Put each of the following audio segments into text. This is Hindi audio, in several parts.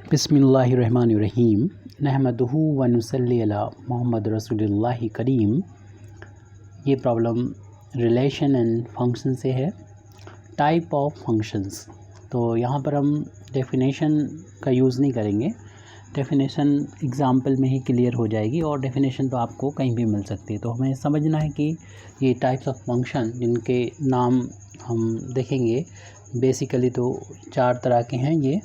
बिस्मिल्लाहिर्रहमानिर्रहीम नहमदुहु व नुसल्ली अला मोहम्मद रसूलुल्लाहि करीम। ये प्रॉब्लम रिलेशन एंड फंक्शन से है। टाइप ऑफ फंक्शंस, तो यहाँ पर हम डेफिनेशन का यूज़ नहीं करेंगे। डेफिनेशन एग्ज़ाम्पल में ही क्लियर हो जाएगी और डेफिनेशन तो आपको कहीं भी मिल सकती है। तो हमें समझना है कि ये टाइप्स ऑफ फंक्शन जिनके नाम हम देखेंगे बेसिकली तो 4 तरह के हैं। ये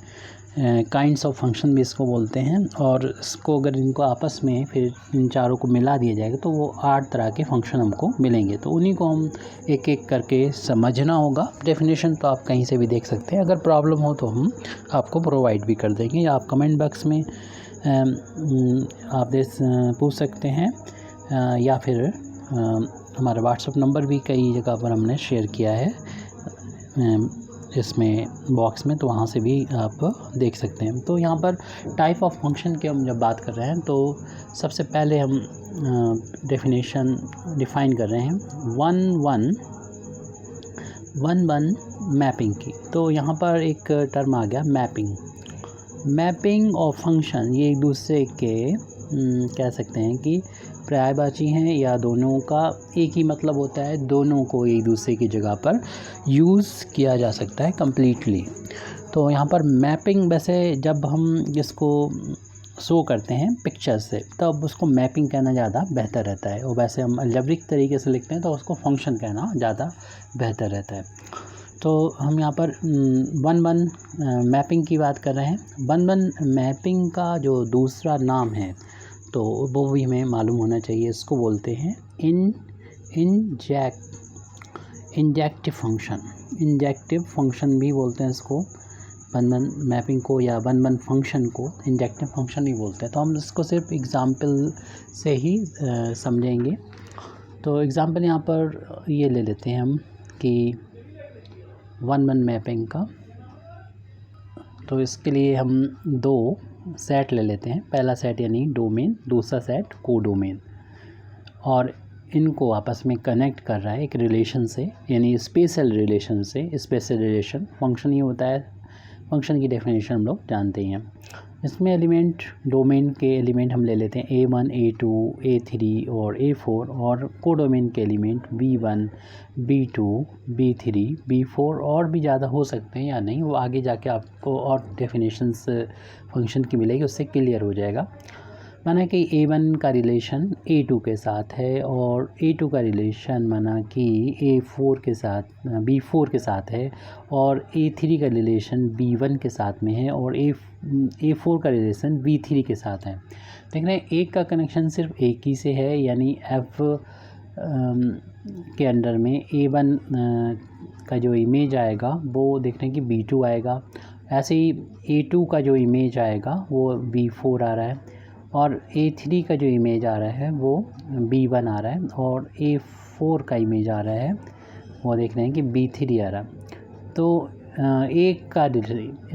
काइंड्स ऑफ फंक्शन भी इसको बोलते हैं, और इसको अगर इनको आपस में फिर इन चारों को मिला दिया जाएगा तो वो 8 तरह के फंक्शन हमको मिलेंगे। तो उन्हीं को हम एक एक करके समझना होगा। डेफिनेशन तो आप कहीं से भी देख सकते हैं, अगर प्रॉब्लम हो तो हम आपको प्रोवाइड भी कर देंगे, या आप कमेंट बॉक्स में आप पूछ सकते हैं, या फिर हमारा व्हाट्सएप नंबर भी कई जगह पर हमने शेयर किया है इसमें बॉक्स में, तो वहाँ से भी आप देख सकते हैं। तो यहाँ पर टाइप ऑफ फंक्शन की हम जब बात कर रहे हैं तो सबसे पहले हम डेफिनेशन डिफ़ाइन कर रहे हैं वन मैपिंग की। तो यहाँ पर एक टर्म आ गया मैपिंग ऑफ फंक्शन। ये एक दूसरे के कह सकते हैं कि पर्यायवाची हैं, या दोनों का एक ही मतलब होता है, दोनों को एक दूसरे की जगह पर यूज़ किया जा सकता है कम्प्लीटली। तो यहाँ पर मैपिंग, वैसे जब हम इसको शो करते हैं पिक्चर से तब उसको मैपिंग कहना ज़्यादा बेहतर रहता है, और वैसे हम अलजेब्रिक तरीके से लिखते हैं तो उसको फंक्शन कहना ज़्यादा बेहतर रहता है। तो हम यहाँ पर वन मैपिंग की बात कर रहे हैं। वन मैपिंग का जो दूसरा नाम है तो वो भी हमें मालूम होना चाहिए। इसको बोलते हैं इंजेक्टिव फंक्शन भी बोलते हैं इसको। वन मैपिंग को या वन फंक्शन को इंजेक्टिव फंक्शन ही बोलते हैं। तो हम इसको सिर्फ एग्ज़ाम्पल से ही समझेंगे। तो एग्ज़ाम्पल यहाँ पर ये ले लेते हैं हम कि वन मैपिंग का। तो इसके लिए हम 2 सेट ले लेते हैं। पहला सेट यानी डोमेन, दूसरा सेट कोडोमेन, और इनको आपस में कनेक्ट कर रहा है एक रिलेशन से, यानी स्पेशल रिलेशन से। स्पेशल रिलेशन फंक्शन ही होता है। फंक्शन की डेफिनेशन हम लोग जानते हैं। इसमें एलिमेंट, डोमेन के एलिमेंट हम ले लेते हैं A1, A2, A3 और A4, और कोडोमेन के element B1, B2, B3, B4 और भी ज़्यादा हो सकते हैं या नहीं, वो आगे जाके आपको और डेफिनेशंस फंक्शन की मिलेगी, उससे क्लियर हो जाएगा। माना कि A1 का रिलेशन A2 के साथ है, और A2 का रिलेशन माना कि A4 के साथ, B4 के साथ है, और A3 का रिलेशन B1 के साथ में है, और A4 का रिलेशन B3 के साथ है। देख रहे हैं एक का कनेक्शन सिर्फ एक ही से है, यानी F के अंडर में A1 का जो इमेज आएगा वो देख रहे हैं कि B2 आएगा। ऐसे ही A2 का जो इमेज आएगा वो B4 आ रहा है, और A3 का जो इमेज आ रहा है वो B1 आ रहा है, और A4 का इमेज आ रहा है वो देख रहे हैं कि B3 आ रहा है। तो एक का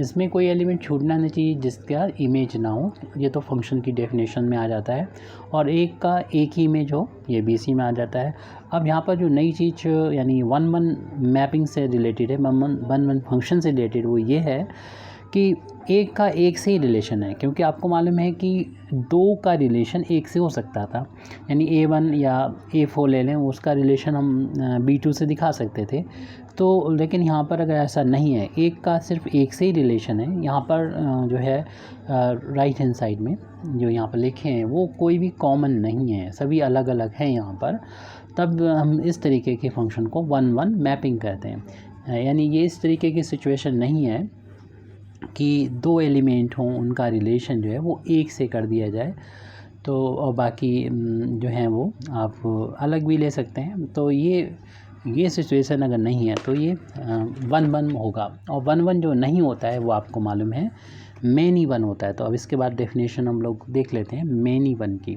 इसमें कोई एलिमेंट छूटना नहीं चाहिए जिसका इमेज ना हो, ये तो फंक्शन की डेफिनेशन में आ जाता है। और एक का एक ही इमेज हो, ये BC में आ जाता है। अब यहाँ पर जो नई चीज़ यानी वन मैपिंग से रिलेटेड है, वन फंक्शन से रिलेटेड, वो ये है कि एक का एक से ही रिलेशन है, क्योंकि आपको मालूम है कि 2 का रिलेशन एक से हो सकता था, यानी A1 या A4 ले लें, उसका रिलेशन हम B2 से दिखा सकते थे। तो लेकिन यहाँ पर अगर ऐसा नहीं है, एक का सिर्फ एक से ही रिलेशन है। यहाँ पर जो है राइट हैंड साइड में जो यहाँ पर लिखे हैं वो कोई भी कॉमन नहीं है, सभी अलग अलग हैं यहाँ पर। तब हम इस तरीके के फंक्शन को वन मैपिंग कहते हैं। यानी ये इस तरीके की सिचुएशन नहीं है कि 2 एलिमेंट हों, उनका रिलेशन जो है वो एक से कर दिया जाए, तो और बाकी जो हैं वो आप अलग भी ले सकते हैं। तो ये सिचुएशन अगर नहीं है तो ये वन होगा। और वन जो नहीं होता है वो आपको मालूम है मैनी वन होता है। तो अब इसके बाद डेफिनेशन हम लोग देख लेते हैं मैनी वन की।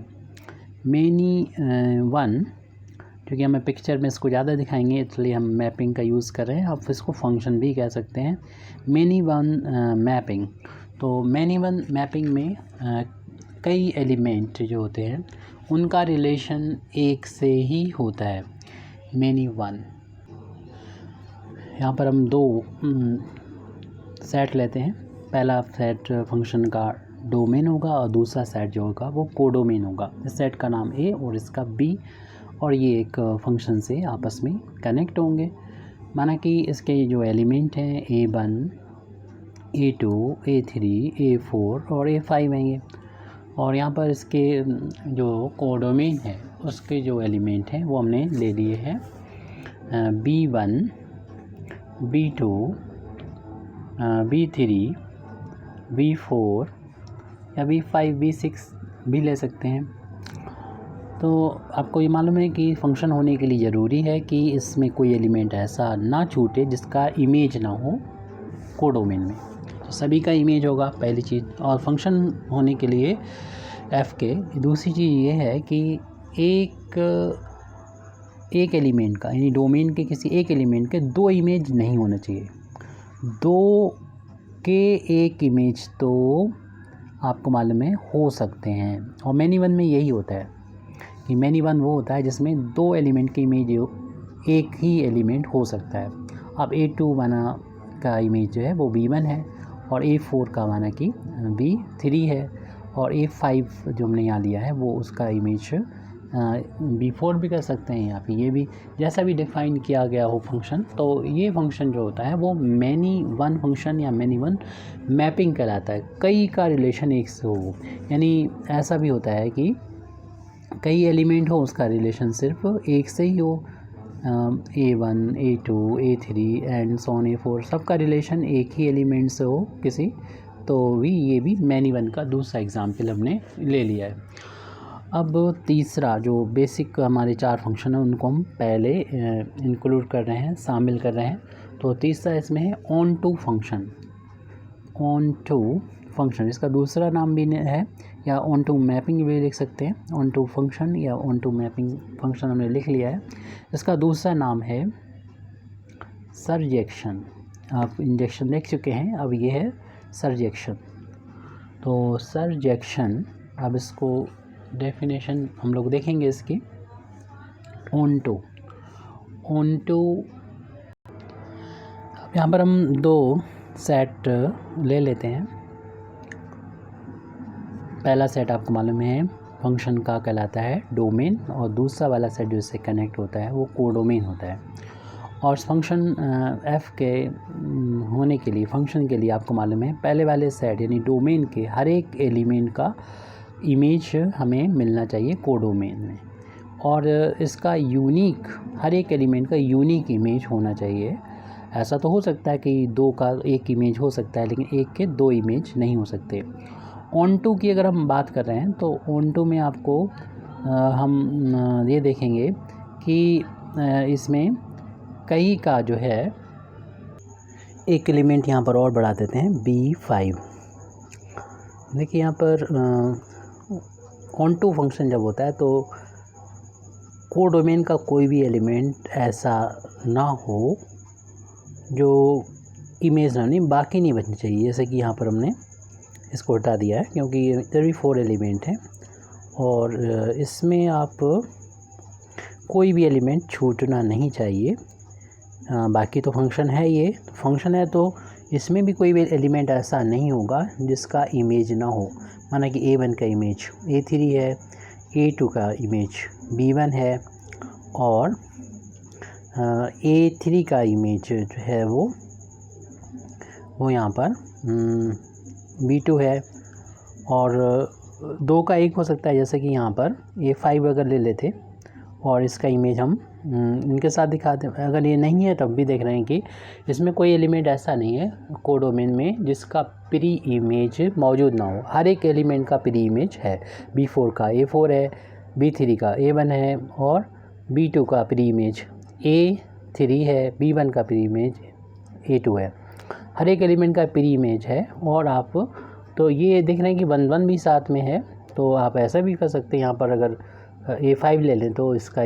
मैनी वन, क्योंकि हमें पिक्चर में इसको ज़्यादा दिखाएंगे इसलिए हम मैपिंग का यूज़ कर रहे हैं। आप इसको फंक्शन भी कह सकते हैं। मैनी वन मैपिंग, तो मैनी वन मैपिंग में कई एलिमेंट जो होते हैं उनका रिलेशन एक से ही होता है। मैनी वन, यहाँ पर हम 2 सेट लेते हैं पहला सेट फंक्शन का डोमेन होगा और दूसरा सेट जो होगा वो कोडोमेन होगा। इस सेट का नाम ए और इसका बी, और ये एक फंक्शन से आपस में कनेक्ट होंगे। माना कि इसके जो एलिमेंट हैं A1, A2, A3, A4 और A5 हैं और यहाँ पर इसके जो कोडोमेन है उसके जो एलिमेंट हैं वो हमने ले लिए हैं B1, B2, B3, B4 या B5, B6 भी ले सकते हैं। तो आपको ये मालूम है कि फंक्शन होने के लिए ज़रूरी है कि इसमें कोई एलिमेंट ऐसा ना छूटे जिसका इमेज ना हो कोडोमेन में। तो सभी का इमेज होगा पहली चीज़। और फंक्शन होने के लिए एफ़ के दूसरी चीज़ ये है कि एक एलिमेंट का यानी डोमेन के किसी एक एलिमेंट के दो इमेज नहीं होना चाहिए। दो के एक इमेज तो आपको मालूम है हो सकते हैं, और मैनी वन में यही होता है कि मैनी वन वो होता है जिसमें दो एलिमेंट की इमेज एक ही एलिमेंट हो सकता है। अब A2 माना का इमेज जो है वो B1 है और A4 का माना कि B3 है और A5 जो हमने यहाँ लिया है वो उसका इमेज B4 भी कर सकते हैं या फिर ये भी, जैसा भी डिफ़ाइन किया गया हो फंक्शन। तो ये फंक्शन जो होता है वो मैनी वन फंक्शन या मैनी वन मैपिंग कहलाता है। कई का रिलेशन एक से हो, यानी ऐसा भी होता है कि कई एलिमेंट हो उसका रिलेशन सिर्फ एक से ही हो, A1, A2, A3 and so on A4 सबका रिलेशन एक ही एलिमेंट से हो किसी, तो ये भी मैनी वन का दूसरा एग्जाम्पल हमने ले लिया है। अब तीसरा जो बेसिक हमारे चार फंक्शन हैं उनको हम पहले इंक्लूड कर रहे हैं, शामिल कर रहे हैं। तो तीसरा इसमें है onto function. Onto function इसका दूसरा नाम भी है, या ऑन टू मैपिंग भी लिख सकते हैं। ऑन टू फंक्शन या ऑन टू मैपिंग फंक्शन हमने लिख लिया है। इसका दूसरा नाम है सरजेक्शन। आप इंजेक्शन देख चुके हैं, अब ये है सरजेक्शन। तो सरजेक्शन, अब इसको डेफिनेशन हम लोग देखेंगे इसकी। ऑन टू अब यहाँ पर हम दो सेट ले लेते हैं। पहला सेट आपको मालूम है फंक्शन का कहलाता है डोमेन, और दूसरा वाला सेट जो इससे कनेक्ट होता है वो कोडोमेन होता है। और फंक्शन एफ़ के होने के लिए, फंक्शन के लिए आपको मालूम है पहले वाले सेट यानी डोमेन के हर एक एलिमेंट का इमेज हमें मिलना चाहिए कोडोमेन में, और इसका यूनिक, हर एक एलिमेंट का यूनिक इमेज होना चाहिए। ऐसा तो हो सकता है कि दो का एक इमेज हो सकता है, लेकिन एक के दो इमेज नहीं हो सकते। ऑन टू की अगर हम बात कर रहे हैं तो ऑन टू में आपको हम ये देखेंगे कि इसमें कई का जो है एक एलिमेंट यहाँ पर और बढ़ा देते हैं B5। देखिए यहाँ पर ऑन टू फंक्शन जब होता है तो कोडोमेन का कोई भी एलिमेंट ऐसा ना हो जो इमेज ना, नहीं बाकी नहीं बचनी चाहिए। जैसे कि यहाँ पर हमने इसको हटा दिया है क्योंकि इधर भी 4 एलिमेंट हैं और इसमें आप कोई भी एलिमेंट छूटना नहीं चाहिए। बाकी तो फंक्शन है, ये फंक्शन है तो इसमें भी कोई भी एलिमेंट ऐसा नहीं होगा जिसका इमेज ना हो। माना कि A1 का इमेज A3 है, A2 का इमेज B1 है और A3 का इमेज जो है वो यहाँ पर B2 है, और दो का एक हो सकता है। जैसे कि यहाँ पर A5 अगर ले लेते और इसका इमेज हम इनके साथ दिखाते, अगर ये नहीं है तब भी देख रहे हैं कि इसमें कोई एलिमेंट ऐसा नहीं है कोडोमेन में जिसका प्री इमेज मौजूद ना हो। हर एक एलिमेंट का प्री इमेज है। B4 का A4 है, B3 का A1 है और B2 का प्री इमेज A3 है, B1 का प्री इमेज A2 है। हर एक एलिमेंट का प्री इमेज है। और आप तो ये देख रहे हैं कि 1 भी साथ में है, तो आप ऐसा भी कर सकते हैं। यहाँ पर अगर A5 ले लें तो इसका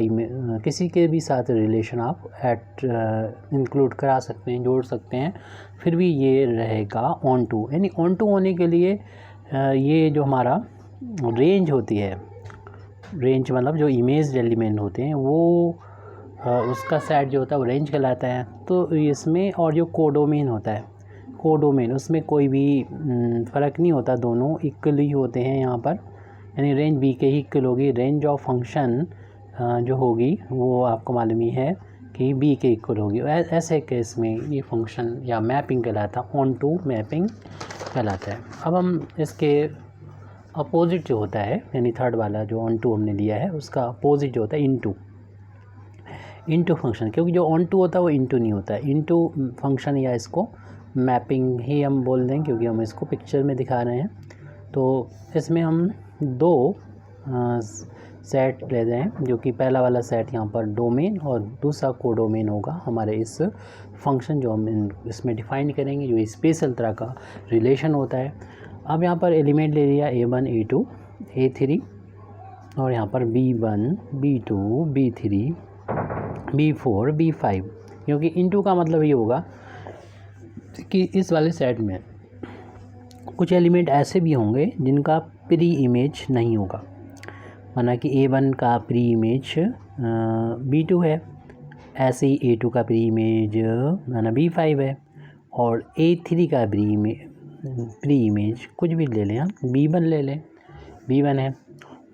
किसी के भी साथ रिलेशन आप इंक्लूड करा सकते हैं, जोड़ सकते हैं, फिर भी ये रहेगा ऑन टू। यानी ऑन टू होने के लिए ये जो हमारा रेंज होती है, रेंज मतलब जो इमेज एलिमेंट होते हैं वो उसका सेट जो होता है वो रेंज कहलाता है। तो इसमें और जो कोडोमेन होता है, कोडोमेन, उसमें कोई भी फ़र्क नहीं होता, दोनों इक्वल ही होते हैं यहाँ पर, यानी रेंज बी के ही इक्वल होगी। रेंज ऑफ फंक्शन जो होगी वो आपको मालूम ही है कि बी के इक्वल होगी। ऐसे केस में ये फंक्शन या मैपिंग कहलाता है, ऑन टू मैपिंग कहलाता है। अब हम इसके अपोजिट जो होता है, यानी थर्ड वाला जो ऑन टू हमने लिया है, उसका अपोजिट जो होता है इनटू फंक्शन, क्योंकि जो ऑन टू होता है वो इनटू नहीं होता है, इनटू फंक्शन या इसको मैपिंग ही हम बोल दें, क्योंकि हम इसको पिक्चर में दिखा रहे हैं। तो इसमें हम दो सेट ले रहे हैं, जो कि पहला वाला सेट यहाँ पर डोमेन और दूसरा कोडोमेन होगा हमारे इस फंक्शन जो हम इसमें डिफ़ाइन करेंगे, जो स्पेशल तरह का रिलेशन होता है। अब यहाँ पर एलिमेंट ले लिया A1 A2 A3 और यहाँ पर B1 B2 B3 B4 B5, क्योंकि इनटू का मतलब ये होगा कि इस वाले सेट में कुछ एलिमेंट ऐसे भी होंगे जिनका प्री इमेज नहीं होगा, माना कि A1 का प्री इमेज B2 है, ऐसे ही A2 का प्री इमेज माना B5 है, और A3 का प्री इमेज कुछ भी ले लें, हम B1 ले लें, B1 है।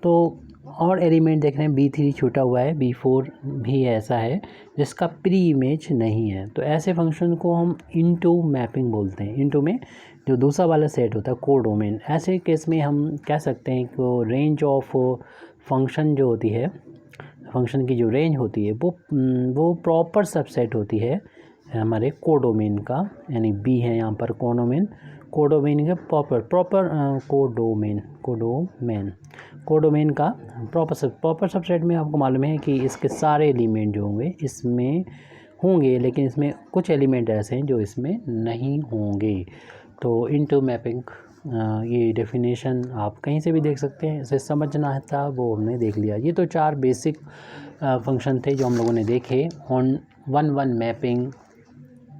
तो और एलिमेंट देख रहे हैं B3 छूटा हुआ है, B4 भी ऐसा है जिसका प्री इमेज नहीं है। तो ऐसे फंक्शन को हम इनटू मैपिंग बोलते हैं। इनटू में जो दूसरा वाला सेट होता है कोडोमेन, ऐसे केस में हम कह सकते हैं कि रेंज ऑफ फंक्शन जो होती है, फंक्शन की जो रेंज होती है वो प्रॉपर सबसेट होती है हमारे कोडोमेन का, यानी बी है यहाँ पर कोडोमेन का प्रॉपर कोडोमेन का प्रॉपर सबसेट में आपको मालूम है कि इसके सारे एलिमेंट जो होंगे इसमें होंगे, लेकिन इसमें कुछ एलिमेंट ऐसे हैं जो इसमें नहीं होंगे। तो इनटू मैपिंग ये डेफिनेशन आप कहीं से भी देख सकते हैं, इसे समझना था वो हमने देख लिया। ये तो 4 बेसिक फंक्शन थे जो हम लोगों ने देखे, on one mapping,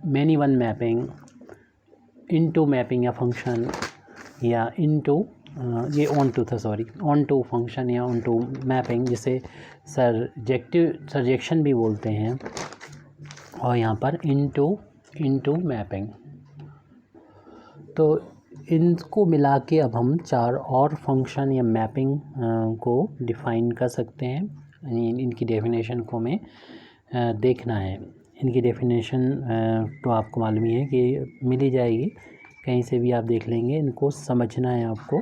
many one mapping, into mapping या फंक्शन, या इनटू ये ऑन टू फंक्शन या ऑन टू मैपिंग, जिसे सर्जेक्शन भी बोलते हैं, और यहाँ पर इनटू मैपिंग। तो इनको मिला के अब हम 4 और फंक्शन या मैपिंग को डिफ़ाइन कर सकते हैं। इनकी डेफिनेशन को हमें देखना है। इनकी डेफिनेशन तो आपको मालूम ही है कि मिल ही जाएगी, कहीं से भी आप देख लेंगे, इनको समझना है आपको।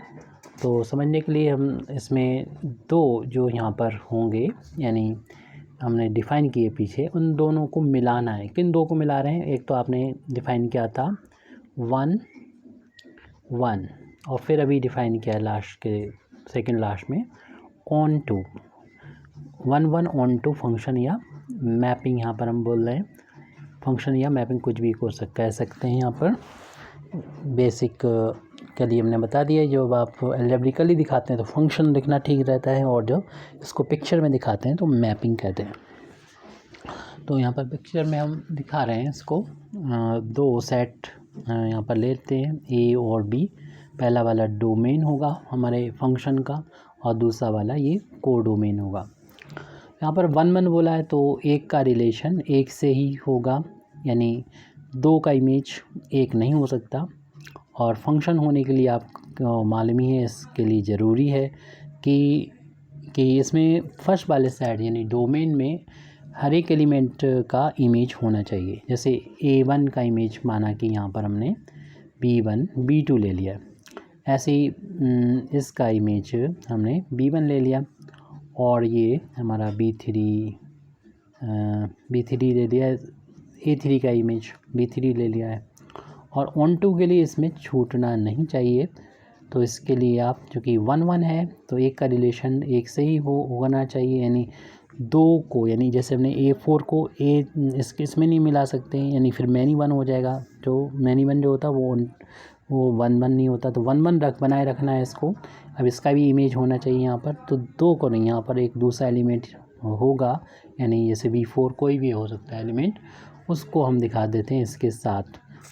तो समझने के लिए हम इसमें 2 जो यहाँ पर होंगे, यानी हमने डिफ़ाइन किए पीछे, उन दोनों को मिलाना है। किन 2 को मिला रहे हैं? एक तो आपने डिफ़ाइन किया था 1 और फिर अभी डिफ़ाइन किया लास्ट के सेकंड लास्ट में onto 1 onto function या मैपिंग। यहाँ पर हम बोल रहे हैं फंक्शन या मैपिंग कुछ भी कह सकते हैं। यहाँ पर बेसिक के लिए हमने बता दिया, जो आप एल्जेब्रिकली दिखाते हैं तो फंक्शन लिखना ठीक रहता है, और जो इसको पिक्चर में दिखाते हैं तो मैपिंग कहते हैं। तो यहाँ पर पिक्चर में हम दिखा रहे हैं इसको 2 सेट यहाँ पर लेते हैं, ए और बी। पहला वाला डोमेन होगा हमारे फंक्शन का और दूसरा वाला ये कोडोमेन होगा। यहाँ पर 1 बोला है तो एक का रिलेशन एक से ही होगा, यानी 2 का इमेज एक नहीं हो सकता। और फंक्शन होने के लिए आपको मालूम ही है, इसके लिए ज़रूरी है कि इसमें फर्स्ट वाले साइड यानी डोमेन में हर एक एलिमेंट का इमेज होना चाहिए। जैसे A1 का इमेज माना कि यहाँ पर हमने B1 B2 ले लिया, ऐसे ही इसका इमेज हमने B1 ले लिया, और ये हमारा B3 ले लिया, A3 का इमेज B3 ले लिया है। और ऑन टू के लिए इसमें छूटना नहीं चाहिए, तो इसके लिए आप चूँकि 1 है तो एक का रिलेशन एक से ही होना चाहिए, यानी 2 को, यानी जैसे हमने A4 को इसमें नहीं मिला सकते, यानी फिर मैनी 1 हो जाएगा। जो मैनी 1 जो होता है वो 1 नहीं होता, तो 1 बनाए रखना है इसको। अब इसका भी इमेज होना चाहिए यहाँ पर, तो 2 को नहीं, यहाँ पर एक दूसरा एलिमेंट होगा, यानी जैसे B4 कोई भी हो सकता है एलिमेंट, उसको हम दिखा देते हैं इसके साथ।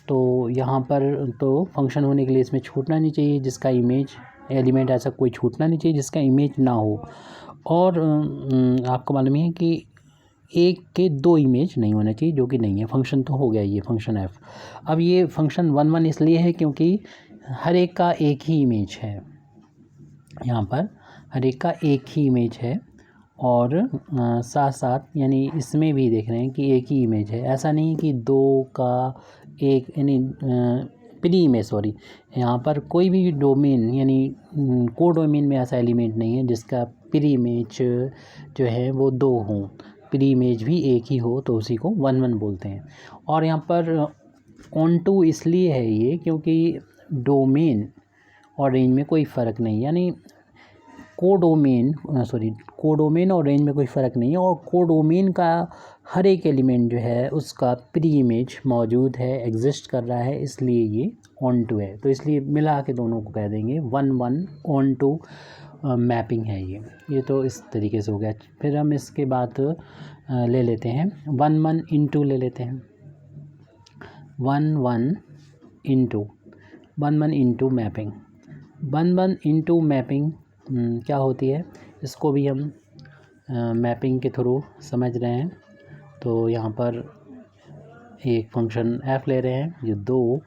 तो यहाँ पर तो फंक्शन होने के लिए इसमें छूटना नहीं चाहिए, जिसका इमेज एलिमेंट ऐसा कोई छूटना नहीं चाहिए जिसका इमेज ना हो। और आपको मालूम है कि एक के दो इमेज नहीं होना चाहिए, जो कि नहीं है। फंक्शन तो हो गया ये फंक्शन एफ। अब ये फंक्शन 1 1 इसलिए है क्योंकि हर एक का एक ही इमेज है, यहाँ पर हर एक का एक ही इमेज है। और साथ साथ यानी इसमें भी देख रहे हैं कि एक ही इमेज है, ऐसा नहीं कि दो का एक यानी प्री इमेज, सॉरी, यहाँ पर कोई भी डोमेन यानी कोडोमेन में ऐसा एलिमेंट नहीं है जिसका प्री इमेज जो है वो दो हों, प्री इमेज भी एक ही हो, तो उसी को 1 1 बोलते हैं। और यहाँ पर ऑन टू इसलिए है ये क्योंकि डोमेन और रेंज में कोई फ़र्क नहीं, यानी कोडोमेन और रेंज में कोई फ़र्क नहीं है। और कोडोमेन का हर एक एलिमेंट जो है उसका प्री इमेज मौजूद है, एग्जिस्ट कर रहा है, इसलिए ये ऑन टू है। तो इसलिए मिला के दोनों को कह देंगे 1 1 ऑन टू मैपिंग है ये तो इस तरीके से हो गया। फिर हम इसके बाद ले लेते हैं 1 1 इंटू ले लेते हैं 1 1 इंटू मैपिंग। 1 1 इंटू मैपिंग क्या होती है, इसको भी हम मैपिंग के थ्रू समझ रहे हैं। तो यहाँ पर एक फंक्शन f ले रहे हैं जो दो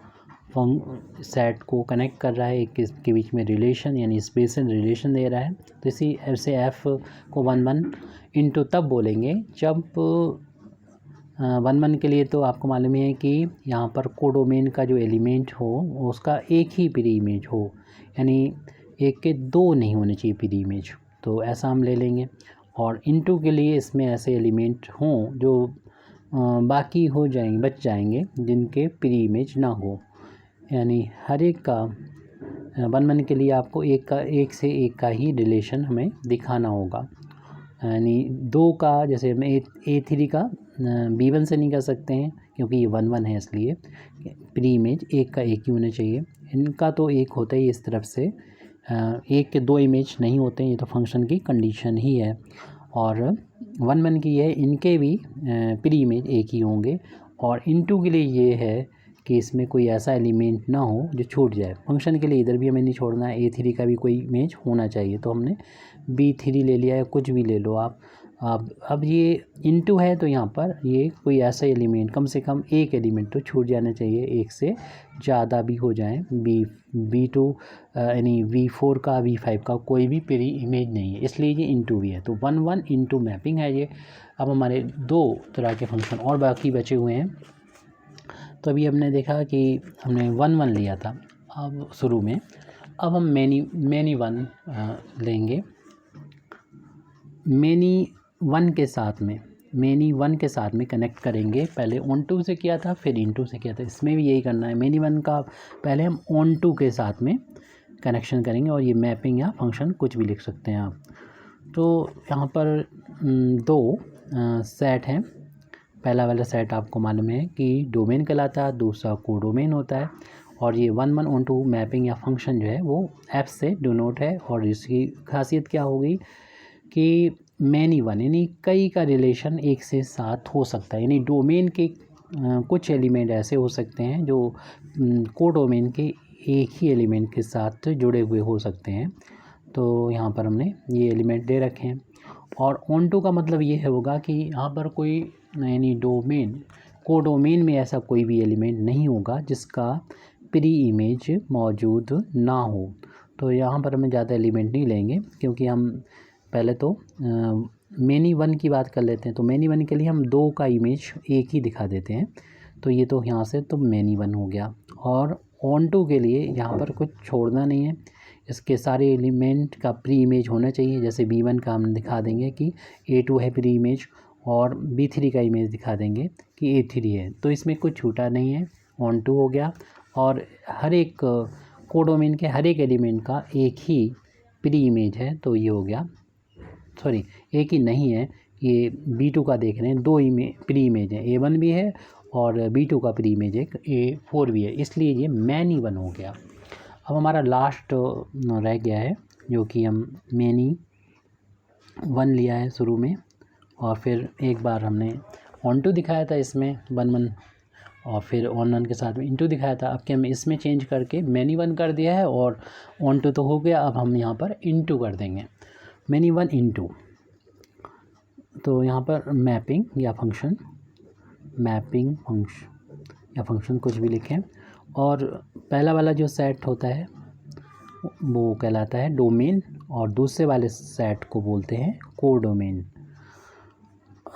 सेट को कनेक्ट कर रहा है, एक के बीच में रिलेशन यानी स्पेशल रिलेशन दे रहा है। तो इसी ऐसे f को 1 1 इंटू तब बोलेंगे जब 1 1 के लिए तो आपको मालूम है कि यहाँ पर कोडोमेन का जो एलिमेंट हो उसका एक ही प्री इमेज हो, यानी एक के दो नहीं होने चाहिए प्री इमेज, तो ऐसा हम ले लेंगे। और इंटू के लिए इसमें ऐसे एलिमेंट हों जो बाकी हो जाएंगे, बच जाएंगे, जिनके प्री इमेज ना हो, यानी हर एक का 1 1 के लिए आपको एक से एक का ही रिलेशन हमें दिखाना होगा। यानी दो का, जैसे हम A3 का B1 से नहीं कर सकते हैं क्योंकि ये 1 1 है, इसलिए प्री इमेज एक का एक ही होना चाहिए। इनका तो एक होता ही इस तरफ से, एक के दो इमेज नहीं होते, ये तो फंक्शन की कंडीशन ही है। और 1 1 की है, इनके भी प्री इमेज एक ही होंगे। और इनटू के लिए ये है कि इसमें कोई ऐसा एलिमेंट ना हो जो छूट जाए। फंक्शन के लिए इधर भी हमें नहीं छोड़ना है, A3 का भी कोई इमेज होना चाहिए, तो हमने B3 ले लिया है, कुछ भी ले लो आप। अब ये इनटू है तो यहाँ पर ये कोई ऐसा एलिमेंट, कम से कम एक एलिमेंट तो छूट जाना चाहिए, एक से ज़्यादा भी हो जाए। B2 यानी V4 का V5 का कोई भी प्री इमेज नहीं है, इसलिए ये इनटू भी है। तो 1 1 इंटू मैपिंग है ये। अब हमारे दो तरह के फंक्शन और बाकी बचे हुए हैं। तो अभी हमने देखा कि हमने 1 1 लिया था अब शुरू में, अब हम मैनी वन लेंगे। मैनी वन के साथ में कनेक्ट करेंगे। पहले ऑन टू से किया था, फिर इनटू से किया था, इसमें भी यही करना है। मैनी वन का पहले हम ऑन टू के साथ में कनेक्शन करेंगे, और ये मैपिंग या फंक्शन कुछ भी लिख सकते हैं आप। तो यहाँ पर दो सेट हैं। पहला वाला सेट आपको मालूम है कि डोमेन कहलाता है, दूसरा कोडोमेन होता है। और ये 1 1 ऑन टू मैपिंग या फंक्शन जो है वो f से डिनोट है। और इसकी खासियत क्या होगी कि मैनी वन यानी कई का रिलेशन एक से साथ हो सकता है, यानी डोमेन के कुछ एलिमेंट ऐसे हो सकते हैं जो कोडोमेन के एक ही एलिमेंट के साथ जुड़े हुए हो सकते हैं। तो यहाँ पर हमने ये एलिमेंट दे रखे हैं। और ऑन टू का मतलब ये होगा कि यहाँ पर कोई यानी कोडोमेन में ऐसा कोई भी एलिमेंट नहीं होगा जिसका प्री इमेज मौजूद ना हो। तो यहाँ पर हमें ज़्यादा एलिमेंट नहीं लेंगे, क्योंकि हम पहले तो मैनी वन की बात कर लेते हैं। तो मैनी वन के लिए हम दो का इमेज एक ही दिखा देते हैं, तो ये तो यहाँ से तो मैनी वन हो गया। और ऑन टू के लिए यहाँ पर कुछ छोड़ना नहीं है, इसके सारे एलिमेंट का प्री इमेज होना चाहिए। जैसे B1 का हम दिखा देंगे कि A2 है प्री इमेज, और B3 का इमेज दिखा देंगे कि A3 है, तो इसमें कुछ छूटा नहीं है, ऑन टू हो गया। और हर एक कोडोमेन के हर एक एलिमेंट का एक ही प्री इमेज है, तो ये हो गया, सॉरी एक ही नहीं है, ये B2 का देख रहे हैं, दो प्री इमेज है, A1 भी है और B2 का प्री इमेज है A4 भी है, इसलिए ये मैनी वन हो गया। अब हमारा लास्ट रह गया है, जो कि हम मैनी वन लिया है शुरू में, और फिर एक बार हमने ऑन टू दिखाया था इसमें 1 1, और फिर ऑन वन के साथ में इनटू दिखाया था। अब क्या हम इसमें चेंज करके मैनी वन कर दिया है, और ऑन टू तो हो गया, अब हम यहाँ पर इनटू कर देंगे, मैनी वन इनटू। तो यहाँ पर मैपिंग या फंक्शन, मैपिंग फंक्शन या फंक्शन कुछ भी लिखें, और पहला वाला जो सेट होता है वो कहलाता है डोमेन, और दूसरे वाले सेट को बोलते हैं कोडोमेन।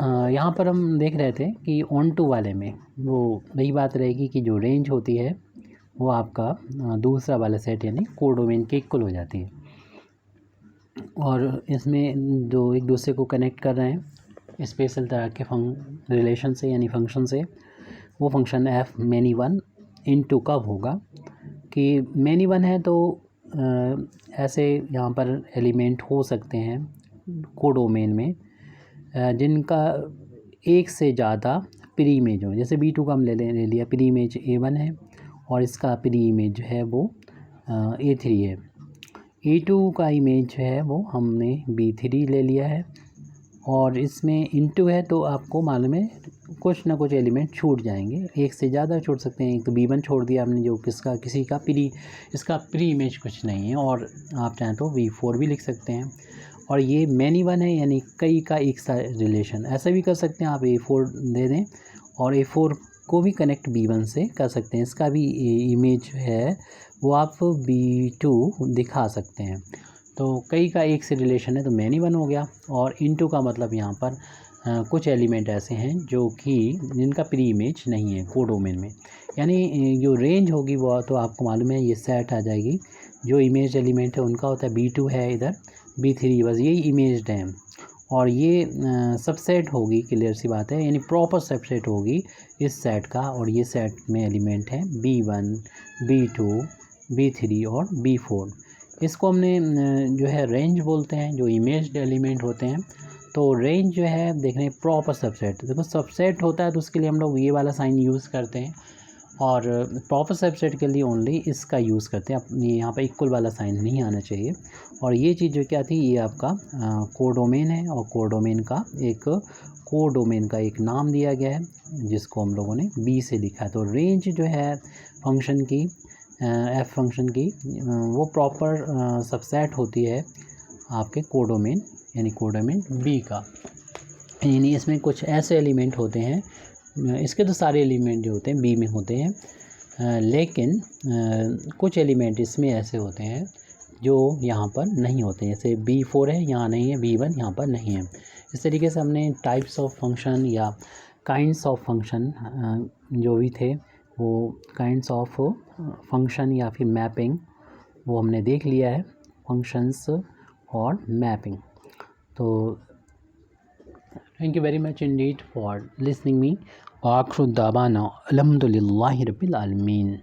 यहाँ पर हम देख रहे थे कि ऑन टू वाले में वो वही बात रहेगी कि जो रेंज होती है वो आपका दूसरा वाला सेट यानी कोडोमेन के इक्वल हो जाती है, और इसमें जो एक दूसरे को कनेक्ट कर रहे हैं स्पेशल तरह के रिलेशन से यानी फंक्शन से, वो function F many one into कब होगा कि मैनी वन है तो ऐसे यहाँ पर एलिमेंट हो सकते हैं कोडोमेन में जिनका एक से ज़्यादा प्री इमेज हो। जैसे B2 का हम ले लिया, प्री इमेज A1 है और इसका प्री इमेज जो है वो A3 है। A2 का इमेज जो है वो हमने B3 ले लिया है, और इसमें इनटू है तो आपको मालूम है कुछ ना कुछ एलिमेंट छूट जाएंगे, एक से ज़्यादा छूट सकते हैं। एक तो B1 छोड़ दिया हमने जो किसी का इसका प्री इमेज कुछ नहीं है, और आप चाहें तो B4 भी लिख सकते हैं। और ये मैनी वन है यानी कई का एक सा रिलेशन, ऐसा भी कर सकते हैं आप A4 दे दें और A4 को भी कनेक्ट B1 से कर सकते हैं, इसका भी इमेज है वो आप B2 दिखा सकते हैं। तो कई का एक से रिलेशन है तो मैनी वन हो गया, और इनटू का मतलब यहाँ पर कुछ एलिमेंट ऐसे हैं जो कि जिनका प्री इमेज नहीं है कोडोमेन में, यानी जो रेंज होगी वो तो आपको मालूम है ये सेट आ जाएगी। जो इमेज एलिमेंट है उनका होता है B2 है, इधर B3, बस यही इमेज्ड हैं, और ये सबसेट होगी, क्लियर सी बात है, यानी प्रॉपर सबसेट होगी इस सेट का, और ये सेट में एलिमेंट है B1, B2, B3 और B4। इसको हमने जो है रेंज बोलते हैं, जो इमेज्ड एलिमेंट होते हैं। तो रेंज जो है देख रहे हैं प्रॉपर सबसेट, देखो सबसेट होता है तो उसके लिए हम लोग ये वाला साइन यूज़ करते हैं, और प्रॉपर सबसेट के लिए ओनली इसका यूज़ करते हैं। ये यहाँ पर इक्वल वाला साइन नहीं आना चाहिए। और ये चीज़ जो क्या थी, ये आपका कोडोमेन है, और कोडोमेन का एक नाम दिया गया है जिसको हम लोगों ने B से लिखा है। तो रेंज जो है फंक्शन की, एफ फंक्शन की, वो प्रॉपर सबसेट होती है आपके कोडोमेन यानी कोडोमेन B का, यानी इसमें कुछ ऐसे एलिमेंट होते हैं, इसके तो सारे एलिमेंट जो होते हैं B में होते हैं, लेकिन कुछ एलिमेंट इसमें ऐसे होते हैं जो यहाँ पर नहीं होते हैं। जैसे B4 है यहाँ नहीं है, B1 यहाँ पर नहीं है। इस तरीके से हमने टाइप्स ऑफ फंक्शन या काइंड्स ऑफ फंक्शन जो भी थे वो काइंड्स ऑफ फंक्शन या फिर मैपिंग वो हमने देख लिया है, फंक्शंस और मैपिंग। तो thank you very much Indeed for listening me. आखिर दावाना अल्हम्दुलिल्लाहि रब्बिल आलमीन।